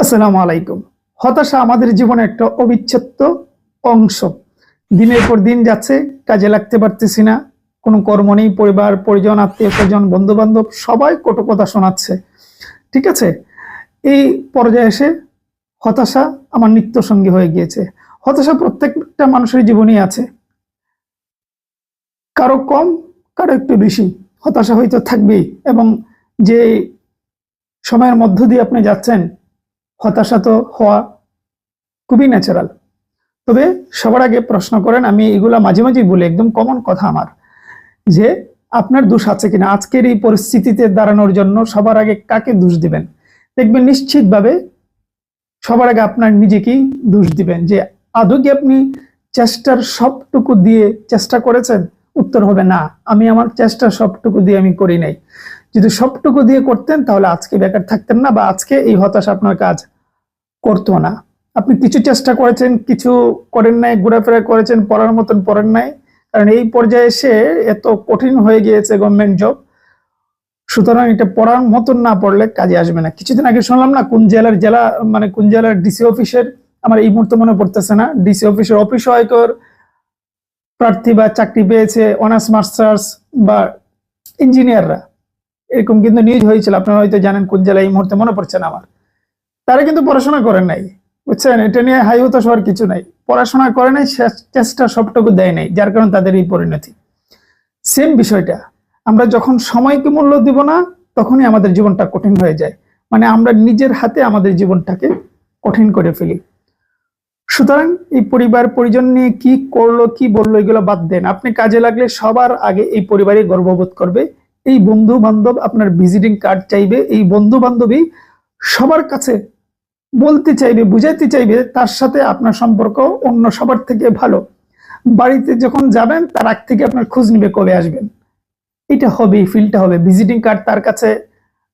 আসসালামু আলাইকুম। হতাশা আমাদের জীবনে একটা অবিচ্ছেদ্য অংশ। দিনের পর দিন যাচ্ছে, কাজে লাগতে পারতেছি না, কোনো কর্ম নেই, পরিবার পরিজন আত্মীয় স্বজন বন্ধু বান্ধব সবাই কটু কথা শোনাচ্ছে। ঠিক আছে, এই পর্যায়ে এসে হতাশা আমার নিত্য সঙ্গী হয়ে গিয়েছে। হতাশা প্রত্যেকটা মানুষের জীবনেই আছে, কারো কম কারো একটু বেশি হতাশা হয়তো থাকবেই। এবং যে সময়ের মধ্য দিয়ে আপনি যাচ্ছেন, হতাশা তো হওয়া খুবই ন্যাচারাল। তবে সবার আগে প্রশ্ন করেন, আমি এগুলা মাঝে মাঝেই বলি, একদম কমন কথা আমার, যে আপনার দোষ আছে কিনা। আজকের এই পরিস্থিতিতে দাঁড়ানোর জন্য সবার আগে কাকে দোষ দিবেন? দেখবেন নিশ্চিতভাবে সবার আগে আপনার নিজেকেই দোষ দিবেন, যে আদৌ কি আপনি চেষ্টার সবটুকু দিয়ে চেষ্টা করেছেন? উত্তর হবে না, আমি আমার চেষ্টার সবটুকু দিয়ে আমি করি নাই। যদি সবটুকু দিয়ে করতেন তাহলে আজকে বেকার থাকতেন না, বা আজকে এই হতাশা আপনার কাজ করতো না। আপনি কিছু চেষ্টা করেছেন, কিছু করেন নাই, ঘোরাফেরা করেছেন, পড়ার মতন পড়েন নাই, কারণ এই পর্যায়ে এসে এত কঠিন হয়ে গিয়েছে গভর্নমেন্ট জব। সুতরাং এটা পড়ার মতন না পড়লে কাজে আসবে না। কিছুদিন আগে শুনলাম না, কোন জেলার ডিসি অফিসের, আমার এই মুহূর্তে মনে পড়তেছে না, ডিসি অফিসের অফিস সহায়কর প্রার্থী বা চাকরি পেয়েছে অনার্স মাস্টার্স বা ইঞ্জিনিয়াররা, এরকম কিন্তু নিউজ হয়েছিল। আপনারা হয়তো জানেন কোন জেলায়, এই মুহূর্তে মনে পড়ছে না আমার। তারা কিন্তু পড়াশোনা করেন নাই, বুঝছেন? এটা নিয়ে হাই হতাশ হওয়ার কিছু নাই। পড়াশোনা করে নাই, চেষ্টা সবটুকু দেয় নাই, যার কারণে তাদের এই পরিণতি। সেম বিষয়টা, আমরা যখন সময়কে মূল্য দিব না, তখনই আমাদের জীবনটা কঠিন হয়ে যায়। মানে আমরা নিজের হাতে আমাদের জীবনটাকে কঠিন করে ফেলি। সুতরাং এই পরিবার পরিজন নিয়ে কি করলো কি বললো এগুলো বাদ দেন। আপনি কাজে লাগলে সবার আগে এই পরিবারে গর্ববোধ করবে। এই বন্ধু বান্ধব আপনার ভিজিটিং কার্ড চাইবে, এই বন্ধু বান্ধবী সবার কাছে বলতে চাইবে, বুঝাইতে চাইবে তার সাথে আপনার সম্পর্ক অন্য সবার থেকে ভালো। বাড়িতে যখন যাবেন তার আগ থেকে আপনার খোঁজ নিবে কবে আসবেন। এটা হবে, ফিলটা হবে। ভিজিটিং কার্ড তার কাছে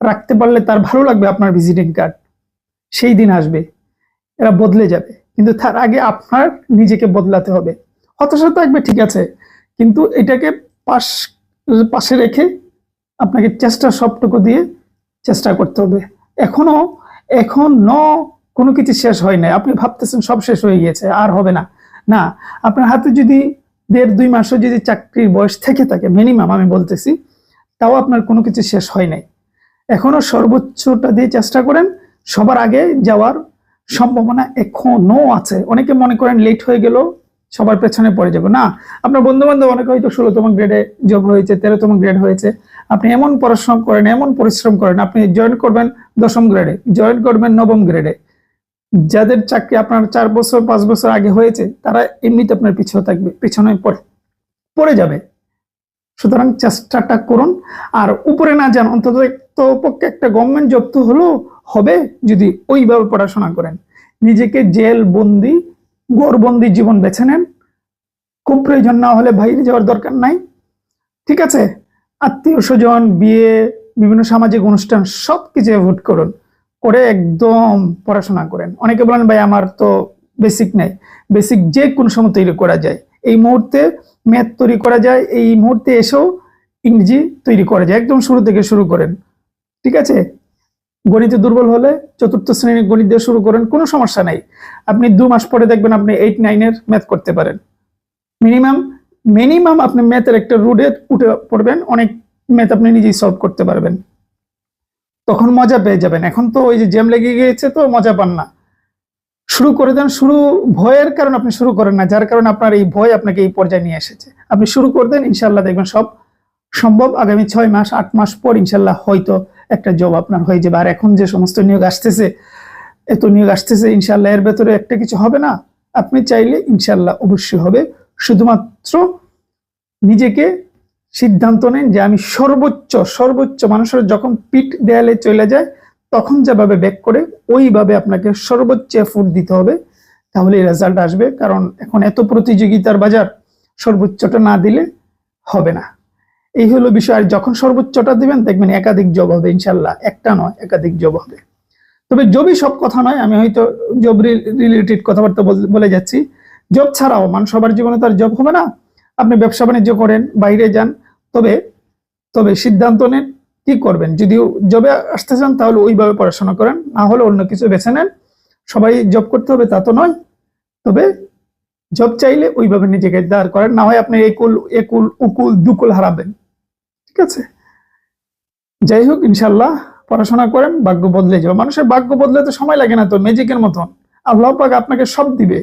রাখতে পারলে তার ভালো লাগবে আপনার ভিজিটিং কার্ড, সেই দিন আসবে, এরা বদলে যাবে। কিন্তু তার আগে আপনার নিজেকে বদলাতে হবে। হতাশা থাকবে, ঠিক আছে, কিন্তু এটাকে পাশে রেখে আপনাকে চেষ্টা সবটুকু দিয়ে চেষ্টা করতে হবে। এখনো কোনো কিছু শেষ হয় নাই। আপনি ভাবতেছেন সব শেষ হয়ে গিয়েছে, আর হবে না। না, আপনার হাতে যদি 1.5-2 মাসও যদি চাকরির বয়স থেকে থাকে, মিনিমাম আমি বলতেছি, তাও আপনার কোনো কিছু শেষ হয় নাই। এখনো সর্বোচ্চটা দিয়ে চেষ্টা করেন। সবার আগে যাওয়ার সম্ভাবনা এখনো আছে। অনেকে মনে করেন লেট হয়ে গেল সবার পেছনে পড়ে যাবো। না, আপনার বন্ধু বান্ধব অনেকে হয়তো 16তম গ্রেডে জব হয়েছে, 13তম গ্রেড হয়েছে। আপনি এমন পড়াশোনা করেন, এমন পরিশ্রম করেন, আপনি জয়েন করবেন 10ম গ্রেডে, জয়েন করবেন 9ম গ্রেডে। যাদের চাকরি আপনার 4 বছর 5 বছর আগে হয়েছে, তারা এমনিতে আপনার পিছনে পড়ে যাবে। সুতরাং চেষ্টাটা করুন, আর উপরে না যান, অন্তত তো পক্ষে একটা গভর্নমেন্ট জব তো হলো হবে, যদি ওইভাবে পড়াশোনা করেন। নিজেকে জেল বন্দি, ঘরবন্দি জীবন বেছে নেন। খুব প্রয়োজন না হলে বাইরে যাওয়ার দরকার নাই, ঠিক আছে? আত্মীয় স্বজন, বিয়ে, বিভিন্ন সামাজিক অনুষ্ঠান সবকিছু অ্যাভয়েড করুন, করে একদম পড়াশোনা করেন। অনেকে বলেন ভাই আমার তো বেসিক নাই। বেসিক যে কোন সময় তৈরি করা যায়। এই মুহূর্তে ম্যাথ তৈরি করা যায়, এই মুহূর্তে এসেও ইংরেজি তৈরি করা যায়। একদম শুরু থেকে শুরু করেন, ঠিক আছে? গণিতে দুর্বল হলে 4র্থ শ্রেণীর গণিত দিয়ে শুরু করেন, কোনো সমস্যা নাই। আপনি 2 মাস পরে দেখবেন আপনি 8-9 ম্যাথ করতে পারেন। মিনিমাম আপনি ম্যাথের একটা রুটে উঠে পড়বেন, অনেক ম্যাথ আপনি নিজেই সলভ করতে পারবেন, তখন মজা পেয়ে যাবেন। এখন তো ওই যে জ্যাম লেগে গিয়েছে, তো মজা পান না। শুরু করে দেন। ভয়ের কারণে আপনি শুরু করেন না, যার কারণে আপনার এই ভয় আপনাকে এই পর্যায়ে নিয়ে এসেছে। আপনি শুরু করে দেন, ইনশাল্লাহ দেখবেন সব সম্ভব। আগামী 6 মাস 8 মাস পর ইনশাল্লাহ হয়তো একটা জব আপনার হয়ে যাবে। আর এখন যে সমস্ত নিয়োগ আসতেছে, ইনশাল্লাহ এর ভেতরে একটা কিছু হবে না? আপনি চাইলে ইনশাল্লাহ অবশ্যই হবে। শুধুমাত্র নিজেকে সিদ্ধান্ত নেন যে আমি সর্বোচ্চ মানুষের যখন পিঠ দেয়ালে চলে যায় তখন যেভাবে ব্যাক করে, ওইভাবে আপনাকে সর্বোচ্চ এফোর্ট দিতে হবে, তাহলে রেজাল্ট আসবে। কারণ এখন এত প্রতিযোগিতার বাজার, সর্বোচ্চটা না দিলে হবে না। এই হলো বিষয়। আর যখন সর্বোচ্চটা দিবেন দেখবেন একাধিক জব হবে ইনশাল্লাহ, একটা নয় একাধিক জব হবে। তবে জবই সব কথা নয়, আমি হয়তো জব রিলেটেড কথাবার্তা বলে যাচ্ছি। জব ছাড়াও সবার জীবনে তো আর জব হবে না। আপনি ব্যবসা বাণিজ্য করেন, বাইরে যান, তবে সিদ্ধান্ত নেন কি করবেন। যদি জবে আসতে চান তাহলে ওইভাবে পড়াশোনা করেন, না হলে অন্য কিছু বেছে নেন। সবাই জব করতে হবে তা তো নয়, তবে জব চাইলে ওইভাবে নিজেকে দাঁড় করেন, না হয় আপনি একুল একুল উকুল দুকুল হারাবেন। ঠিক আছে, যাই হোক ইনশাল্লাহ পড়াশোনা করেন, ভাগ্য বদলে যাবে। মানুষের ভাগ্য বদলাতে সময় লাগে না তো, ম্যাজিকের মতন। আল্লাহ পাক আপনাকে সব দিবে,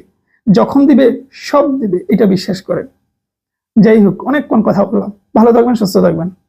যখন দিবে সব দিবে, এটা বিশ্বাস করেন। যাই হোক, অনেকক্ষণ কথা বললাম। ভালো থাকবেন, সুস্থ থাকবেন।